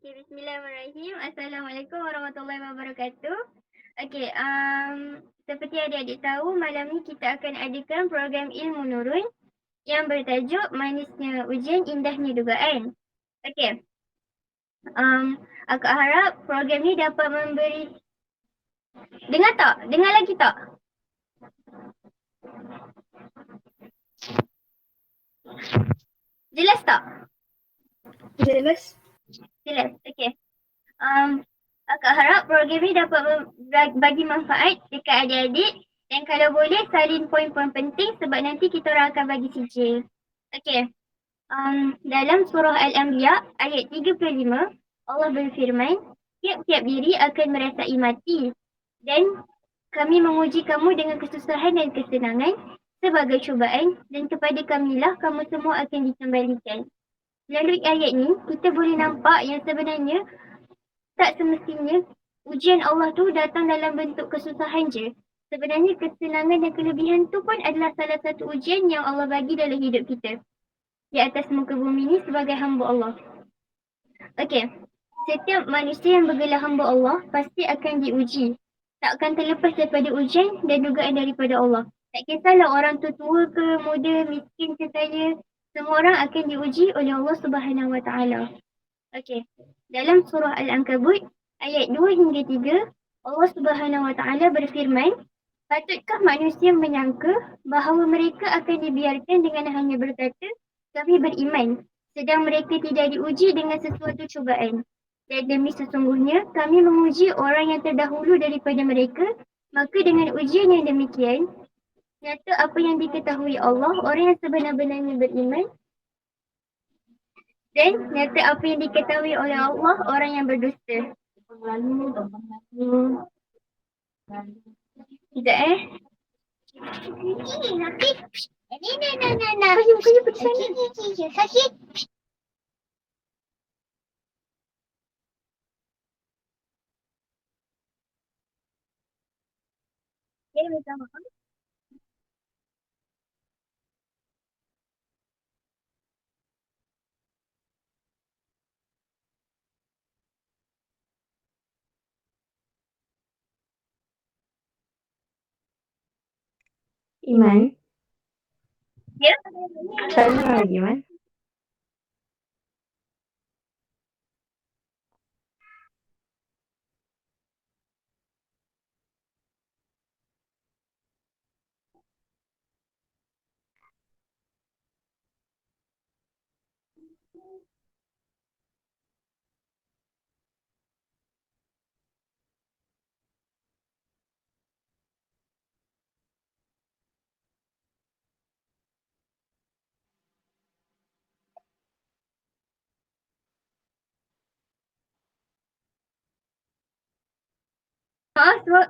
Okay, bismillahirrahmanirrahim. Assalamualaikum warahmatullahi wabarakatuh. Okay, seperti adik-adik tahu, malam ni kita akan adakan program ilmu nurun yang bertajuk Manisnya Ujian Indahnya Dugaan. Okay, akak harap program ni dapat memberi... Dengar tak? Dengar lagi tak? Jelas tak? Jelas. Jelas, okay. Akak harap program ni dapat bagi manfaat dekat adik-adik dan kalau boleh salin poin-poin penting sebab nanti kita orang akan bagi sijil. Okay. Dalam surah Al-Anbiya ayat 35, Allah berfirman, tiap-tiap diri akan merasai mati dan kami menguji kamu dengan kesusahan dan kesenangan sebagai cubaan dan kepada kamilah kamu semua akan dikembalikan. Melalui ayat ni, kita boleh nampak yang sebenarnya tak semestinya ujian Allah tu datang dalam bentuk kesusahan je. Sebenarnya kesenangan dan kelebihan tu pun adalah salah satu ujian yang Allah bagi dalam hidup kita. Di atas muka bumi ni sebagai hamba Allah. Okey, setiap manusia yang bergelar hamba Allah pasti akan diuji. Tak akan terlepas daripada ujian dan dugaan daripada Allah. Tak kisahlah orang tu tua ke, muda, miskin ke kaya. Semua orang akan diuji oleh Allah Subhanahu Wa Taala. Okey. Dalam surah Al-Ankabut ayat 2 hingga 3, Allah Subhanahu Wa Taala berfirman, "Patutkah manusia menyangka bahawa mereka akan dibiarkan dengan hanya berkata, kami beriman, sedang mereka tidak diuji dengan sesuatu cubaan. Dan demi sesungguhnya kami menguji orang yang terdahulu daripada mereka, maka dengan ujian yang demikian, nyata apa yang diketahui Allah, orang yang sebenar-benarnya beriman dan nyata apa yang diketahui oleh Allah orang yang berdusta." Sekejap Nanti. Nah. Kayu pergi sana. Sakit. Ya, minta maaf. Iman. Ya. Tak dengar lagi, Iman.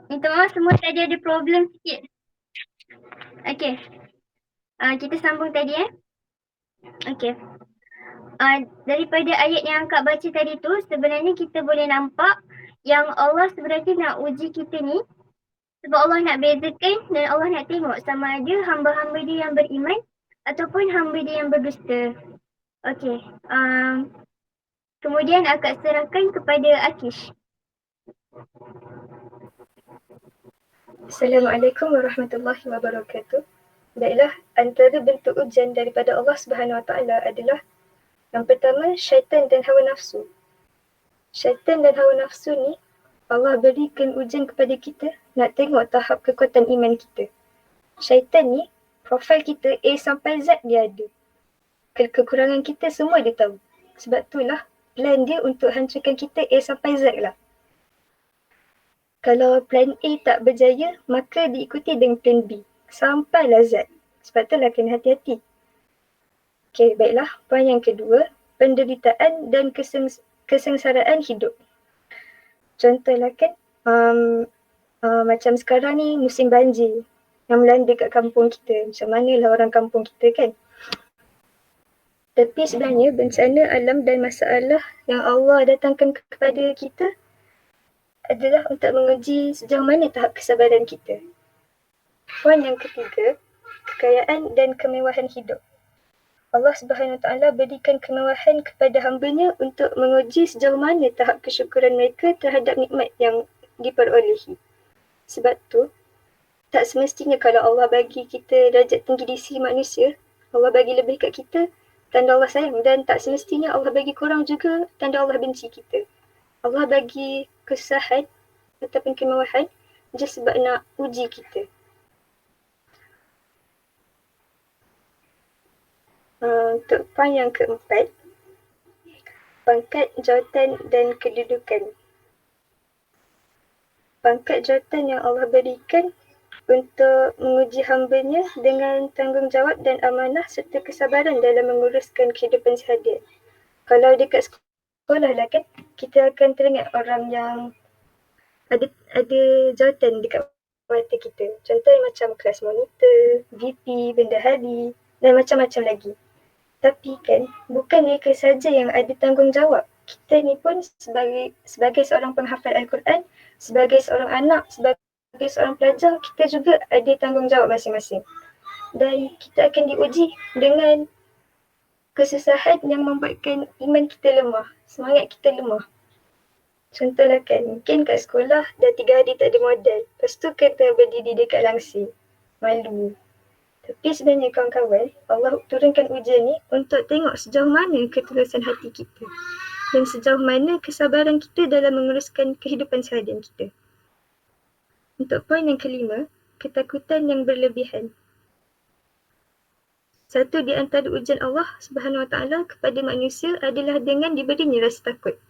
Minta maaf semua tadi ada problem sikit. Okey. Kita sambung tadi Okey. Daripada ayat yang Kak baca tadi tu, sebenarnya kita boleh nampak yang Allah sebenarnya nak uji kita ni sebab Allah nak bezakan dan Allah nak tengok sama ada hamba-hamba dia yang beriman ataupun hamba dia yang berdusta. Okey. Kemudian akak serahkan kepada Akish. Assalamualaikum warahmatullahi wabarakatuh. Baiklah, antara bentuk ujian daripada Allah Subhanahu Wa Taala adalah yang pertama, syaitan dan hawa nafsu. Syaitan dan hawa nafsu ni Allah berikan ujian kepada kita nak tengok tahap kekuatan iman kita. Syaitan ni, profil kita A sampai Z dia ada. Kekurangan kita semua dia tahu. Sebab itulah plan dia untuk hancurkan kita A sampai Z lah. Kalau plan A tak berjaya, maka diikuti dengan plan B. Sampailah Z. Sebab itulah kena hati-hati. Okey, baiklah. Poin yang kedua, penderitaan dan kesengsaraan hidup. Contohlah kan, macam sekarang ni musim banjir yang melanda kat kampung kita. Macam manalah orang kampung kita kan. Tapi sebenarnya bencana alam dan masalah yang Allah datangkan kepada kita adalah untuk menguji sejauh mana tahap kesabaran kita. Poin yang ketiga, kekayaan dan kemewahan hidup. Allah Subhanahu Wa Taala berikan kemewahan kepada hamba-Nya untuk menguji sejauh mana tahap kesyukuran mereka terhadap nikmat yang diperolehi. Sebab tu, tak semestinya kalau Allah bagi kita darjat tinggi di sisi manusia, Allah bagi lebih kat kita, tanda Allah sayang, dan tak semestinya Allah bagi kurang juga, tanda Allah benci kita. Allah bagi kesusahan ataupun kemewahan just sebab nak uji kita. Untuk poin yang keempat, pangkat, jawatan dan kedudukan. Pangkat jawatan yang Allah berikan untuk menguji hamba-Nya dengan tanggungjawab dan amanah serta kesabaran dalam menguruskan kehidupan seharian. Kalau dekat sekolah lah kan, kita akan teringat orang yang ada jawatan dekat mata kita. Contohnya macam kelas monitor, VP, bendahari dan macam-macam lagi. Tapi kan, bukan mereka saja yang ada tanggungjawab. Kita ni pun sebagai seorang penghafal Al-Quran, sebagai seorang anak, sebagai seorang pelajar, kita juga ada tanggungjawab masing-masing. Dan kita akan diuji dengan kesusahan yang membuatkan iman kita lemah, semangat kita lemah. Contohlah kan, mungkin kat sekolah dah 3 hari tak ada modal. Lepas tu kena berdiri dekat langsir. Malu. Tapi sebenarnya kawan-kawan, Allah turunkan ujian ni untuk tengok sejauh mana ketulusan hati kita dan sejauh mana kesabaran kita dalam menguruskan kehidupan seharian kita. Untuk poin yang kelima, ketakutan yang berlebihan. Satu di antara ujian Allah Subhanahu Wa Taala kepada manusia adalah dengan diberinya rasa takut.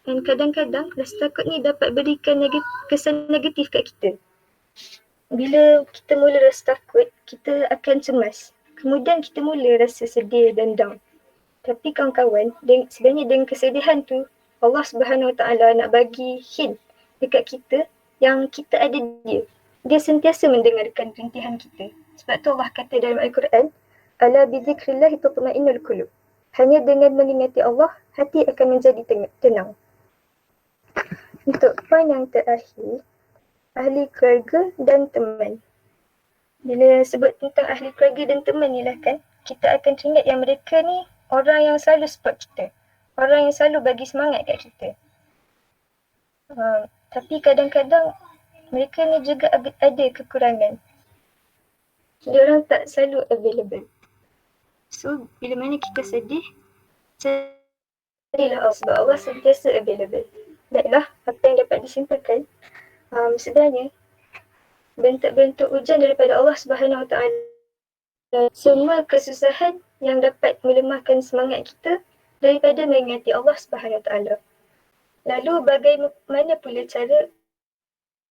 Dan kadang-kadang rasa takut ni dapat berikan kesan negatif kat kita. Bila kita mula rasa takut, kita akan cemas. Kemudian kita mula rasa sedih dan down. Tapi kawan-kawan, sebenarnya dengan kesedihan tu, Allah Subhanahu Wa Taala nak bagi hint dekat kita yang kita ada dia. Dia sentiasa mendengarkan rintihan kita. Sebab tu Allah kata dalam Al-Quran, Ala bizikrillahi tatma'innul qulub. Hanya dengan mengingati Allah, hati akan menjadi tenang. Untuk poin yang terakhir, ahli keluarga dan teman. Bila sebut tentang ahli keluarga dan teman ni lah kan, kita akan teringat yang mereka ni orang yang selalu support kita. Orang yang selalu bagi semangat kat kita. Tapi kadang-kadang mereka ni juga ada kekurangan. Diorang tak selalu available. So, bila mana kita sedih, carilah Allah sebab Allah sentiasa available. Baiklah, apa yang dapat disimpulkan, sebenarnya bentuk-bentuk ujian daripada Allah Subhanahu Wa Taala, semua kesusahan yang dapat melemahkan semangat kita daripada mengingati Allah Subhanahu Wa Taala. Lalu bagaimana pula cara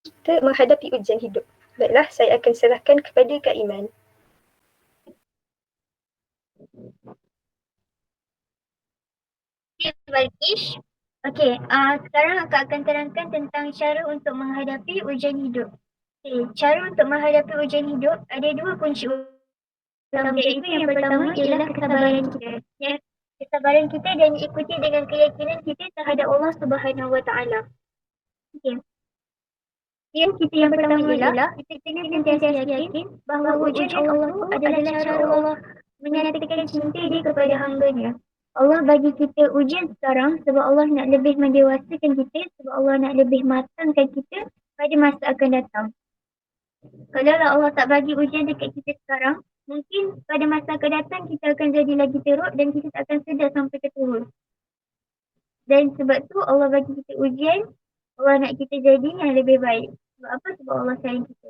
kita menghadapi ujian hidup? Baiklah, saya akan serahkan kepada Kak Iman. Okay, Balkish. Okay, sekarang akak akan terangkan tentang cara untuk menghadapi ujian hidup. Okay, cara untuk menghadapi ujian hidup ada 2 kunci utama, iaitu yang pertama ialah kesabaran kita. Ya, kesabaran kita dan diikuti dengan keyakinan kita terhadap Allah Subhanahu Wa Taala. Okay. Yang pertama ialah kita kena sentiasa yakin bahawa ujian Allah itu adalah cara Allah menyatakan cinta dia kepada hamba-Nya. Allah bagi kita ujian sekarang sebab Allah nak lebih mendewasakan kita, sebab Allah nak lebih matangkan kita pada masa akan datang. Kalau Allah tak bagi ujian dekat kita sekarang, mungkin pada masa akan datang kita akan jadi lagi teruk dan kita tak akan sedar sampai ke turun. Dan sebab tu Allah bagi kita ujian, Allah nak kita jadi yang lebih baik. Sebab apa? Sebab Allah sayang kita.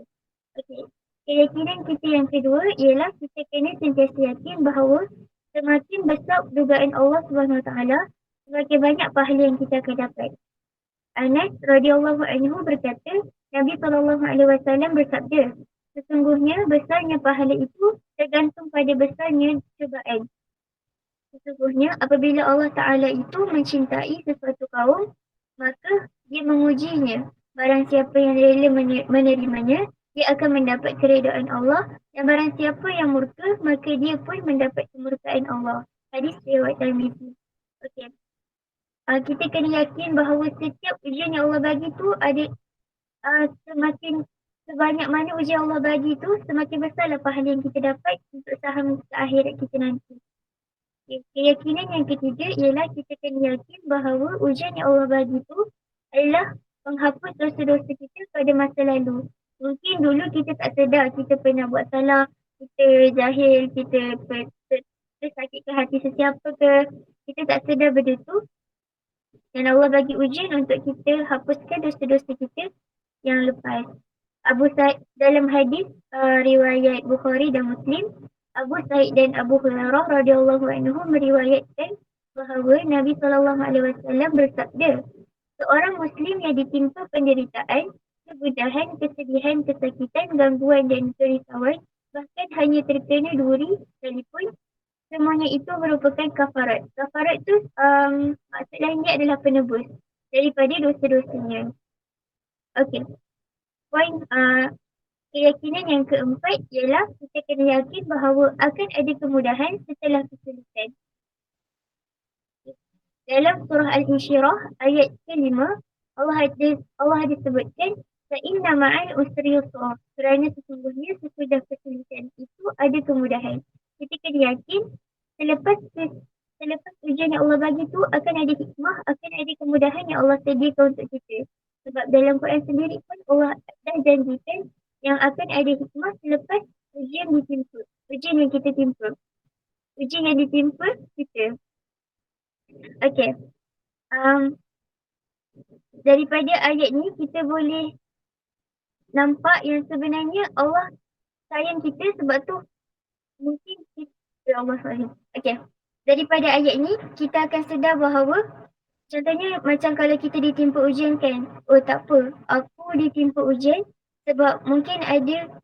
Okey. Keyakinan kita yang kedua ialah kita kena sentiasa yakin bahawa semakin besar dugaan Allah Subhanahu Wa Taala, semakin banyak pahala yang kita akan dapat. Anas radhiyallahu anhu berkata, Nabi SAW bersabda, sesungguhnya besarnya pahala itu tergantung pada besarnya cubaan. Sesungguhnya apabila Allah Ta'ala itu mencintai sesuatu kaum, maka dia mengujinya. Barang siapa yang rela menerimanya, dia akan mendapat keredaan Allah, dan barang siapa yang murka, maka dia pun mendapat kemurkaan Allah. Hadis riwayat Tirmizi. Okey. Kita kena yakin bahawa setiap ujian yang Allah bagi tu ada semakin sebanyak mana ujian Allah bagi tu, semakin besarlah pahala yang kita dapat untuk saham ke akhirat kita nanti. Keyakinan yang ketiga ialah kita kena yakin bahawa ujian yang Allah bagi itu adalah menghapus dosa-dosa kita pada masa lalu. Mungkin dulu kita tak sedar kita pernah buat salah, kita jahil, kita tersakitkan hati sesiapa ke, kita tak sedar benda tu. Dan Allah bagi ujian untuk kita hapuskan dosa-dosa kita yang lepas. Abu Sa'id dalam hadis riwayat Bukhari dan Muslim, Abu Sa'id dan Abu Hurairah radhiyallahu anhu meriwayatkan bahawa Nabi sallallahu alaihi wasallam bersabda, seorang muslim yang ditimpa penderitaan, kegudahan, kesedihan, kesakitan, gangguan dan kerisauan, bahkan hanya terkena duri sekalipun, semuanya itu merupakan kafarat. Kafarat tu maksud lainnya adalah penebus daripada dosa-dosanya. Okey. Poin keyakinan yang keempat ialah kita kena yakin bahawa akan ada kemudahan setelah kesulitan. Dalam surah Al-Insyirah ayat ke-5, Allah disebutkan فَإِنَّ مَعَ الْعُسْرِ يُسْرًا, kerana sesungguhnya sesudah kesulitan itu ada kemudahan. Kita kena yakin selepas ujian yang Allah bagi tu akan ada hikmah, akan ada kemudahan yang Allah sediakan untuk kita. Sebab dalam Quran sendiri pun Allah dah janjikan yang akan ada hikmah selepas ujian ditimpa. Ujian yang kita timpa. Ujian yang ditimpa kita. Okey. Daripada ayat ni kita boleh nampak yang sebenarnya Allah sayang kita, sebab tu mungkin kita Allah sayang. Okey. Daripada ayat ni kita akan sedar bahawa contohnya macam kalau kita ditimpa ujian kan, oh tak apa, aku ditimpa ujian sebab mungkin ada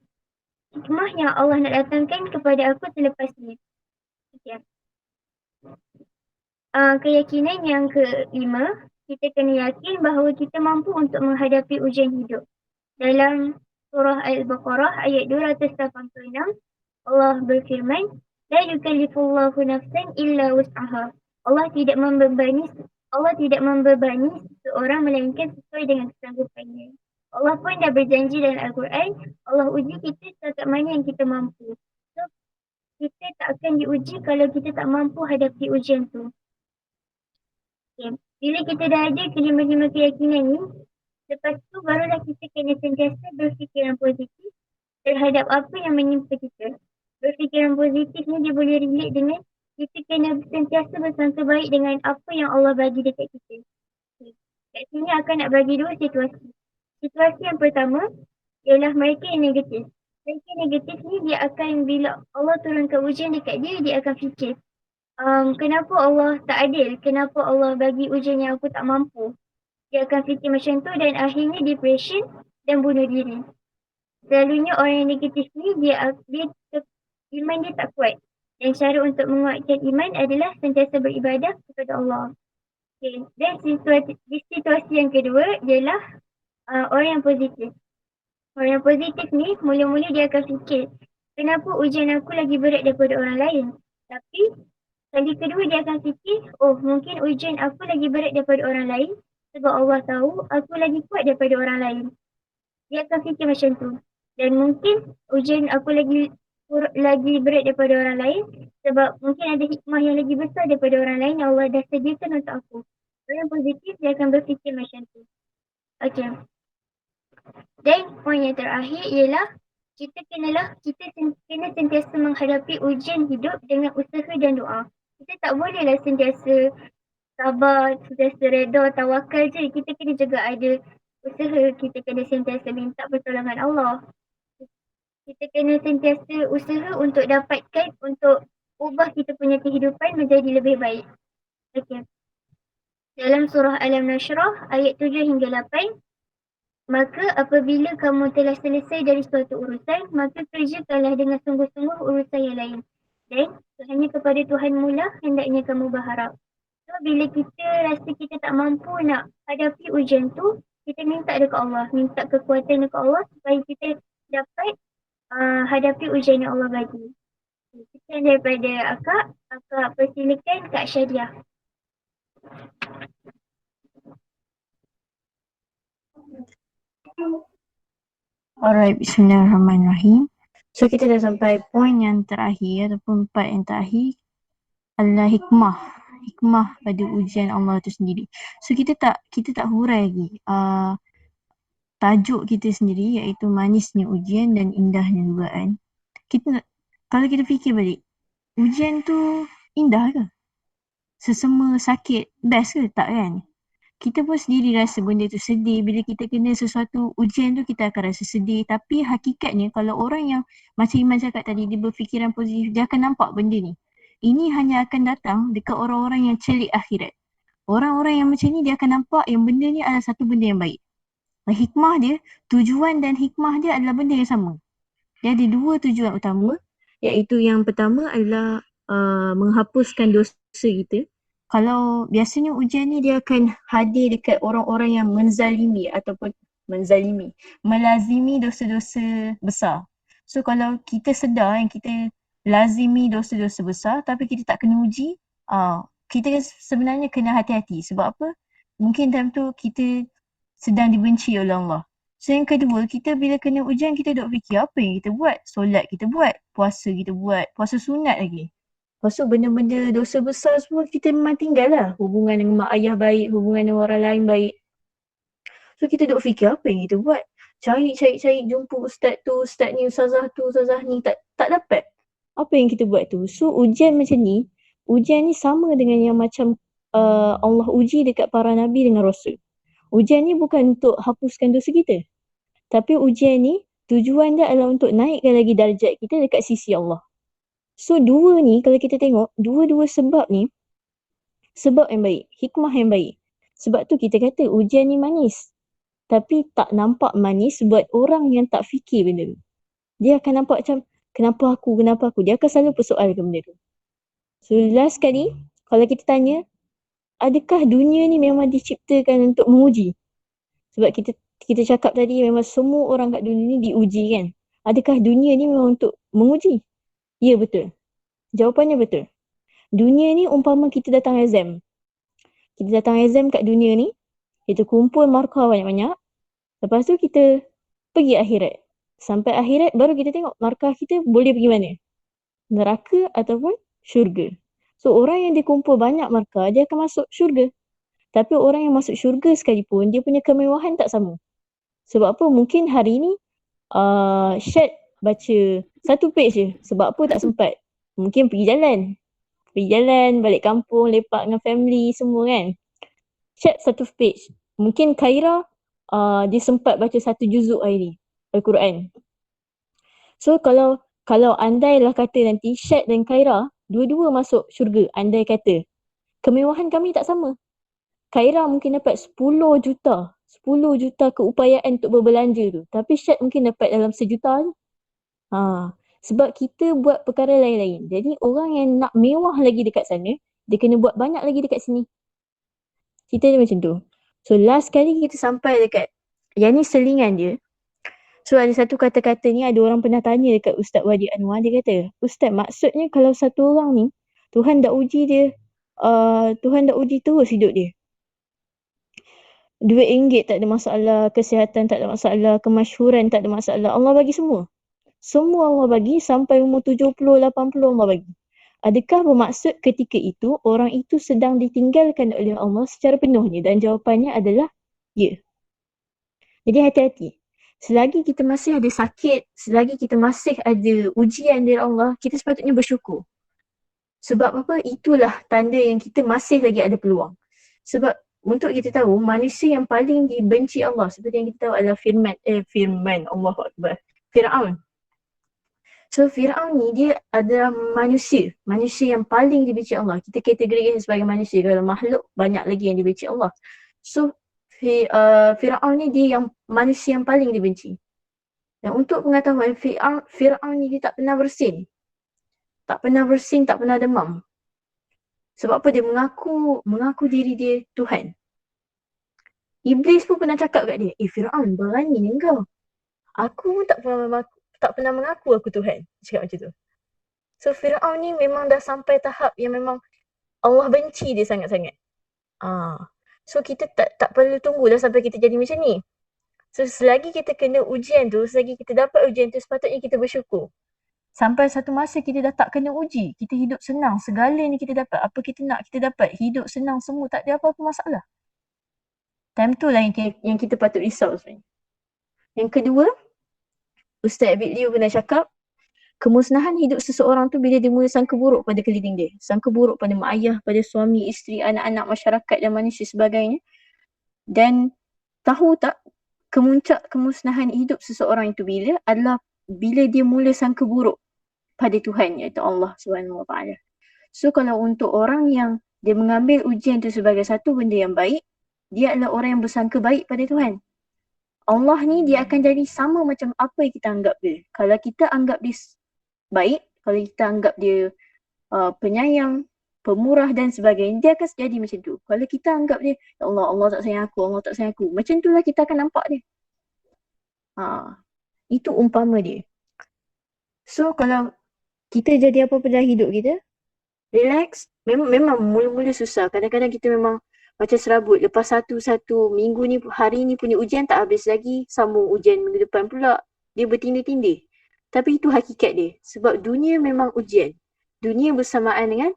hikmah yang Allah nak datangkan kepada aku selepas ni. Okay. Keyakinan yang kelima, kita kena yakin bahawa kita mampu untuk menghadapi ujian hidup. Dalam surah Al-Baqarah ayat 286, Allah berfirman, La yukallifullahu nafsan illa wus'aha. Allah tidak membebani seorang melainkan sesuai dengan kesanggupannya. Allah pun dah berjanji dalam Al-Quran, Allah uji kita setakat mana yang kita mampu. So, kita tak akan diuji kalau kita tak mampu hadapi ujian tu. Okay. Bila kita dah ada kelima-lima keyakinan ni, lepas tu barulah kita kena sentiasa berfikiran positif terhadap apa yang menimpa kita. Berfikiran positif ni dia boleh relate dengan kita kena sentiasa bersangka baik dengan apa yang Allah bagi dekat kita. Okay. Kat sini akan nak bagi dua situasi. Situasi yang pertama ialah mereka yang negatif. Mereka negatif ni dia akan bila Allah turunkan ujian dekat dia, dia akan fikir, kenapa Allah tak adil? Kenapa Allah bagi ujian yang aku tak mampu? Dia akan fikir macam tu dan akhirnya depression dan bunuh diri. Selalunya orang yang negatif ni iman dia tak kuat. Dan cara untuk menguatkan iman adalah sentiasa beribadah kepada Allah. Okay. Dan situasi yang kedua ialah orang yang positif. Orang yang positif ni mula-mula dia akan fikir, kenapa ujian aku lagi berat daripada orang lain? Tapi kali kedua dia akan fikir, oh mungkin ujian aku lagi berat daripada orang lain sebab Allah tahu aku lagi kuat daripada orang lain. Dia akan fikir macam tu. Dan mungkin ujian aku lagi berat daripada orang lain sebab mungkin ada hikmah yang lagi besar daripada orang lain yang Allah dah sediakan untuk aku. Orang positif dia akan berfikir macam tu. Okey. Dan poin yang terakhir ialah kita kena sentiasa menghadapi ujian hidup dengan usaha dan doa. Kita tak bolehlah sentiasa sabar, sentiasa reda, tawakal je. Kita kena juga ada usaha, kita kena sentiasa minta pertolongan Allah. Kita kena sentiasa usaha untuk dapatkan, untuk ubah kita punya kehidupan menjadi lebih baik. Okay. Dalam surah Al-Nashrah ayat 7 hingga 8, maka apabila kamu telah selesai dari suatu urusan, maka kerjakanlah dengan sungguh-sungguh urusan yang lain. Dan hanya kepada Tuhanmu lah hendaknya kamu berharap. So, bila kita rasa kita tak mampu nak hadapi ujian tu, kita minta dekat Allah, minta kekuatan dekat Allah supaya kita dapat hadapi ujian yang Allah bagi. Sekian daripada Akak persilakan Kak Syadiah. Alright, bismillahirrahmanirrahim. So kita dah sampai poin yang terakhir ataupun part yang terakhir. adalah hikmah pada ujian Allah tu sendiri. So kita tak hurai lagi tajuk kita sendiri, iaitu manisnya ujian dan indahnya dugaan. Kalau kita fikir balik, ujian tu indah ke? Sesama sakit best ke? Tak kan? Kita pun sendiri rasa benda tu sedih. Bila kita kena sesuatu ujian tu, kita akan rasa sedih. Tapi hakikatnya kalau orang yang macam Iman cakap tadi, dia berfikiran positif, dia akan nampak benda ni. Ini hanya akan datang dekat orang-orang yang celik akhirat. Orang-orang yang macam ni, dia akan nampak yang benda ni adalah satu benda yang baik. Hikmah dia, tujuan dan hikmah dia adalah benda yang sama. Dia ada dua tujuan utama, iaitu yang pertama adalah menghapuskan dosa kita. Kalau biasanya ujian ni dia akan hadir dekat orang-orang yang melazimi dosa-dosa besar. So kalau kita sedar yang kita lazimi dosa-dosa besar tapi kita tak kena uji, kita sebenarnya kena hati-hati. Sebab apa? Mungkin time tu kita sedang dibenci oleh Allah. So yang kedua, kita bila kena ujian kita duk fikir apa yang kita buat. Solat kita buat, puasa kita buat, puasa sunat lagi. Lepas tu benda-benda dosa besar semua kita memang tinggal lah. Hubungan dengan mak ayah baik, hubungan dengan orang lain baik. So kita duk fikir apa yang kita buat. Cari, jumpa ustaz tu, ustaz ni, ustazah tu, ustazah ni. Tak dapat. Apa yang kita buat tu. So ujian macam ni, ujian ni sama dengan yang macam Allah uji dekat para nabi dengan rasul. Ujian ni bukan untuk hapuskan dosa kita. Tapi ujian ni tujuan dia adalah untuk naikkan lagi darjat kita dekat sisi Allah. So dua ni kalau kita tengok, dua-dua sebab ni sebab yang baik, hikmah yang baik. Sebab tu kita kata ujian ni manis. Tapi tak nampak manis buat orang yang tak fikir benda tu. Dia akan nampak macam kenapa aku? Dia akan selalu persoalkan benda tu. So last kali kalau kita tanya, adakah dunia ni memang diciptakan untuk menguji? Sebab kita cakap tadi memang semua orang kat dunia ni diuji kan. Adakah dunia ni memang untuk menguji? Ya, betul. Jawapannya betul. Dunia ni umpama kita datang exam. Kita datang exam kat dunia ni, kita kumpul markah banyak-banyak. Lepas tu kita pergi akhirat. Sampai akhirat baru kita tengok markah kita boleh pergi mana. Neraka ataupun syurga. So orang yang dia kumpul banyak markah, dia akan masuk syurga. Tapi orang yang masuk syurga sekalipun, dia punya kemewahan tak sama. Sebab apa? Mungkin hari ni Syed baca satu page je. Sebab apa tak sempat. Mungkin pergi jalan, balik kampung, lepak dengan family semua kan. Syed satu page. Mungkin Khaira dia sempat baca satu juzuk hari ni, Al-Quran. So kalau andailah kata nanti Syed dan Khaira dua-dua masuk syurga, andai kata kemewahan kami tak sama. Khaira mungkin dapat 10 juta keupayaan untuk berbelanja tu. Tapi Syed mungkin dapat dalam 1 juta je. Sebab kita buat perkara lain-lain. Jadi orang yang nak mewah lagi dekat sana, dia kena buat banyak lagi dekat sini. Kita dia macam tu. So last kali kita sampai dekat, yang ni selingan dia. So ada satu kata-kata ni, ada orang pernah tanya dekat Ustaz Wadi Anwar. Dia kata, Ustaz maksudnya kalau satu orang ni, Tuhan dah uji dia, Tuhan dah uji terus hidup dia. Duit ringgit tak ada masalah, kesihatan tak ada masalah, kemasyhuran tak ada masalah. Allah bagi semua. Semua Allah bagi sampai umur 70, 80 Allah bagi. Adakah bermaksud ketika itu orang itu sedang ditinggalkan oleh Allah secara penuhnya? Dan jawapannya adalah ya. Jadi hati-hati. Selagi kita masih ada sakit, selagi kita masih ada ujian dari Allah, kita sepatutnya bersyukur. Sebab apa? Itulah tanda yang kita masih lagi ada peluang. Sebab untuk kita tahu, manusia yang paling dibenci Allah, seperti yang kita tahu adalah Firman, Allahu Akbar, Fir'aun. So Fir'aun ni dia adalah manusia yang paling dibenci Allah. Kita kategorikan sebagai manusia, kalau makhluk banyak lagi yang dibenci Allah. So Fir'aun ni dia yang manusia yang paling dibenci. Dan untuk pengetahuan, Fir'aun ni dia tak pernah bersin. Tak pernah demam. Sebab apa? Dia mengaku diri dia Tuhan. Iblis pun pernah cakap kat dia, Fir'aun, berani ni kau. Aku pun tak pernah mengaku aku Tuhan. Cakap macam tu. So Fir'aun ni memang dah sampai tahap yang memang Allah benci dia sangat-sangat. So kita tak perlu tunggu dah sampai kita jadi macam ni. So selagi kita kena ujian tu, selagi kita dapat ujian tu, sepatutnya kita bersyukur. Sampai satu masa kita dah tak kena uji. Kita hidup senang. Segala ni kita dapat. Apa kita nak kita dapat. Hidup senang semua. Tak ada apa-apa masalah. Time tu lah yang kita patut risau sebenarnya. Yang kedua, Ustaz Abid Liu pernah cakap, kemusnahan hidup seseorang tu bila dia mula sangka buruk pada keliling dia. Sangka buruk pada mak ayah, pada suami, isteri, anak-anak, masyarakat dan manusia sebagainya. Dan tahu tak, kemuncak kemusnahan hidup seseorang itu bila adalah bila dia mula sangka buruk pada Tuhan, iaitu Allah SWT. So kalau untuk orang yang dia mengambil ujian itu sebagai satu benda yang baik, dia adalah orang yang bersangka baik pada Tuhan. Allah ni dia akan jadi sama macam apa yang kita anggap dia. Kalau kita anggap dia baik, kalau kita anggap dia penyayang, pemurah dan sebagainya, dia akan jadi macam tu. Kalau kita anggap dia, ya Allah, Allah tak sayang aku, Allah tak sayang aku. Macam tu lah kita akan nampak dia. Itu umpama dia. So kalau kita jadi apa-apa dalam hidup kita, relax. Memang mula-mula susah. Kadang-kadang kita memang macam serabut. Lepas satu minggu ni, hari ni punya ujian tak habis lagi. Sambung ujian minggu depan pula. Dia bertindih-tindih. Tapi itu hakikat dia. Sebab dunia memang ujian. Dunia bersamaan dengan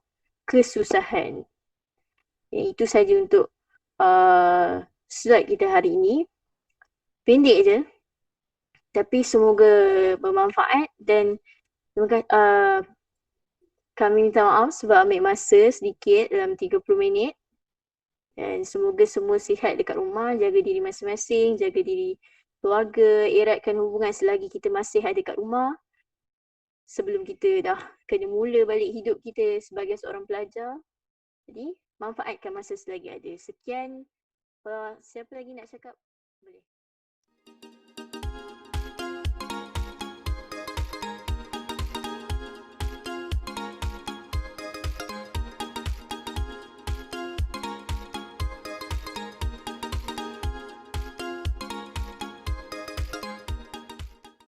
kesusahan. Itu saja untuk slide kita hari ini. Pendek je. Tapi semoga bermanfaat dan kami minta maaf sebab ambil masa sedikit dalam 30 minit. Dan semoga semua sihat dekat rumah, jaga diri masing-masing, jaga diri keluarga, eratkan hubungan selagi kita masih ada kat rumah. Sebelum kita dah kena mula balik hidup kita sebagai seorang pelajar. Jadi, manfaatkan masa selagi ada. Sekian. Siapa lagi nak cakap? Boleh.